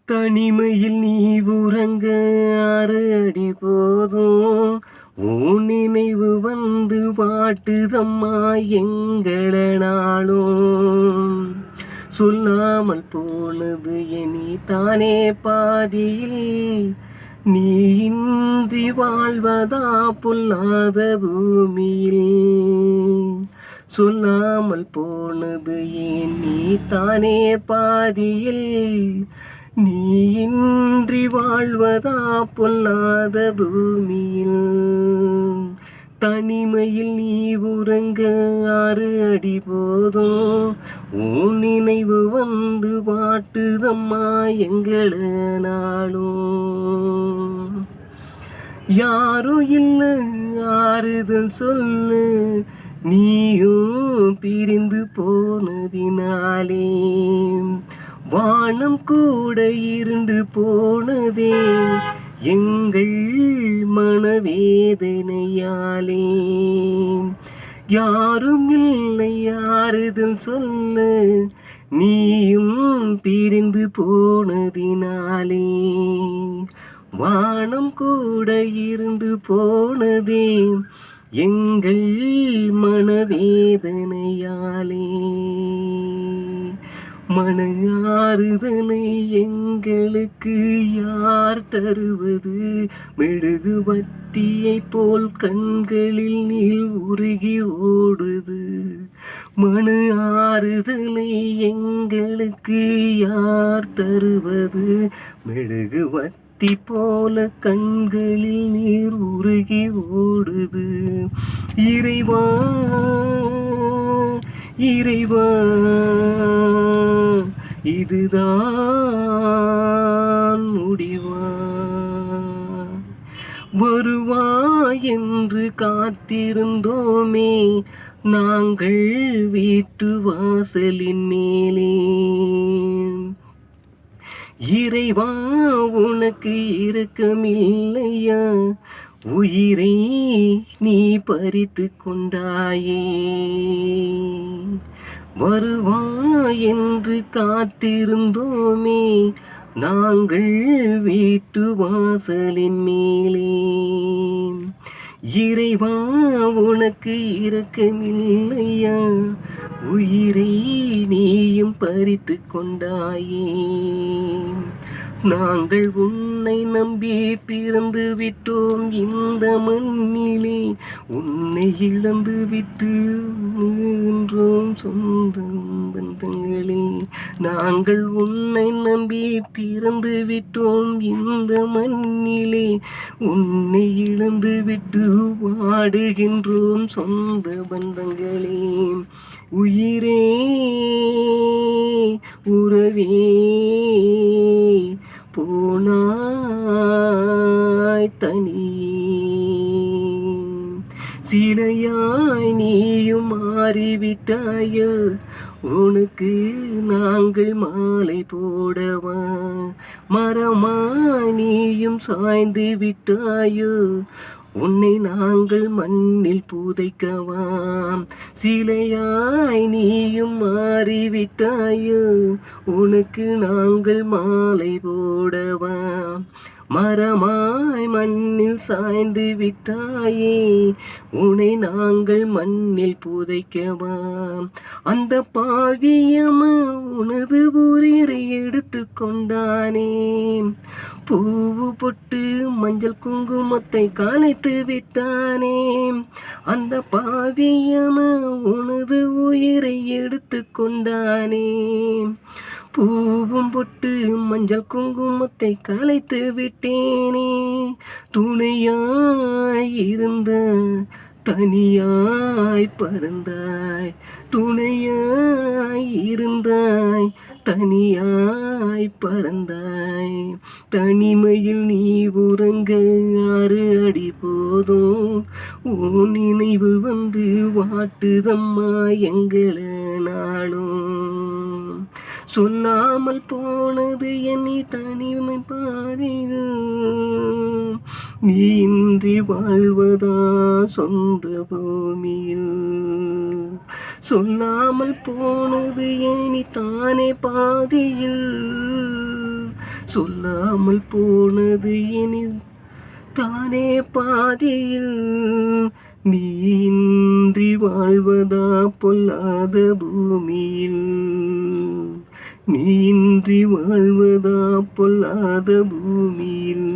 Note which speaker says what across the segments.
Speaker 1: தனிமையில் நீ உறங்க 6 அடி போதும். உன் நினைவு வந்து வாட்டுதம்மா எங்கள நாளும். சொல்லாமல் போனது இனி தானே பாதியில். நீ இன்றி வாழ்வதா பொல்லாத பூமியில். சொல்லாமல் போனது ஏன் நீ தானே பாதியில். நீ இன்றி வாழ்வதா பொல்லாத பூமியில். தனிமையில் நீ உறங்க 6 அடி போதும். உன் நினைவு வந்து வாட்டுதம்மா எங்கள நாளும். யாரும் இல்லை ஆறுதல் சொல்லு, நீயும் பிரிந்து போனதினாலே. வானம் கூட இருண்டு போனதே எங்கள் மனவேதனையாலே. யாரும் இல்லை ஆறுதல் சொல்லு, நீயும் பிரிந்து போனதினாலே. வானம் கூட இருண்டு போனதே எங்கள் மனவேதனையாலே. மன ஆறுதலை எங்களுக்கு யார் தருவது? மெழுகுவர்த்தியை போல் கண்களில் நீர் உருகி ஓடுது. மன ஆறுதலை எங்களுக்கு யார் தருவது? மெழுகுவர்த்தி போல கண்களில் நீர் உருகி ஓடுது. இறைவா இறைவா, இதுதான் முடிவா? வருவாய் என்று காத்திருந்தோமே நாங்கள் வீட்டு வாசலின் மேலே. இறைவா உனக்கு இரக்கமில்லையா? உயிரை நீ பறித்து கொண்டாயே. வருவாய் என்று காத்திருந்தோமே நாங்கள் வீட்டு வாசலின் மேலே. இறைவா உனக்கு இரக்கமில்லையா? உயிரை நீயும் பறித்து கொண்டாயே. நாங்கள் உன்னை நம்பி பிறந்து விட்டோம் இந்த மண்ணிலே. உன்னை இழந்து விட்டு நின்றோம் சொந்த பந்தங்களே. நாங்கள் உன்னை நம்பி பிறந்து விட்டோம் இந்த மண்ணிலே. உன்னை இழந்து விட்டு வாடுகின்றோம் சொந்த பந்தங்களே. உயிரே உறவே போனாய் தனியே. சிலையாய் நீயும் மாறிவிட்டாயோ? உனக்கு நாங்கள் மாலை போடவா? மரமாய் நீயும் சாய்ந்து விட்டாயோ? உன்னை நாங்கள் மண்ணில் புதைக்கவாம். சிலையாய் நீயும் மாறிவிட்டாயோ? உனக்கு நாங்கள் மாலை போடவாம். மரமாய் மண்ணில் சாய்ந்து விட்டாயே, உன்னை நாங்கள் மண்ணில் புதைக்கவாம். அந்த பாவியம உனது உயிரை எடுத்து கொண்டானே. பூவு பொட்டு மஞ்சள் குங்குமத்தை கலைத்து விட்டானே. அந்த பாவியம உனது உயிரை எடுத்து கொண்டானே. பூவும் பொட்டு மஞ்சள் குங்குமத்தை கலைத்து விட்டேனே. துணையாய் இருந்த தனியாய் பறந்தாய். துணையாய் இருந்தாய் தனியாய் பறந்தாய். தனிமையில் நீ உறங்க 6 அடி போதும். உன் நினைவு வந்து வாட்டுதம்மா எங்கள நாளும். சொல்லாமல் போனது என்னை தனிமை பாதையில். நீ இன்றி வாழ்வதா சொந்த பூமியில். சொல்லாமல் போனது ஏனி தானே பாதியில். சொல்லாமல் போனது இனி தானே பாதியில் நீ இன்றி வாழ்வதா பொல்லாத பூமியில் நீ இன்றி வாழ்வதா பொல்லாத பூமியில்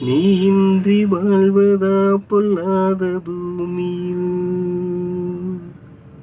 Speaker 1: நீ இன்றி வாழ்வதா பொல்லாத பூமியில்